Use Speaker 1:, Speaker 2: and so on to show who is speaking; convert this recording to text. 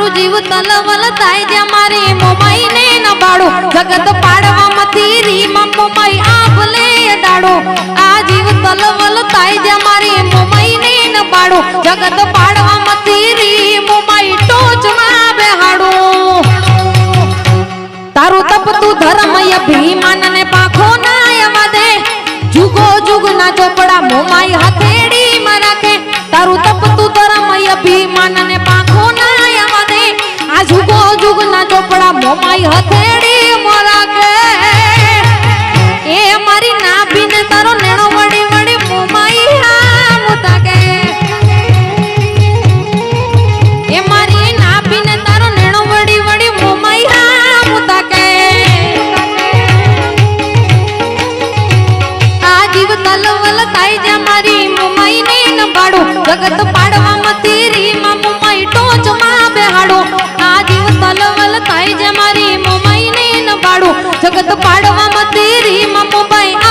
Speaker 1: મારું જીવ તલવલ થાય જે મારી મોમાઈ ને ન બાડો જગત પાડવા મથી રી મોમાઈ આભલે ડાડો આ જીવ તલવલ થાય જે મારી મોમાઈ ને ન બાડો જગત પાડવા મથી રી મોમાઈ ટોચ માં બેહાડો તારું તપ તું ધર્મ અભિમાન ને પાખો ના વધે જુગો જુગ ના ચોપડા મોમાઈ હથેડી માં રાખે તારું તપ તું ધર્મ અભિમાન ને પાખો ના વધે આ જુગો જુગ ના ચોપડા મોમાઈ હથેડી માં રાખે એ મારી નાભી ને તારો નેણો વડી વડી મોમાઈ હા મુતાકે એ મારી નાભી ને તારો નેણો વડી વડી મોમાઈ હા મુતાકે આ જીવ તલવલ થાય જે મારી મોમાઈ ને ન બાડો જગત પાડવા મથી રી મોમાઈ ટોચ માં બેહાડો આ જીવ તલવલ થાય જે મારી મોમાઈ ને ન બાડો જગત પાડવા મથી રી મોમાઈ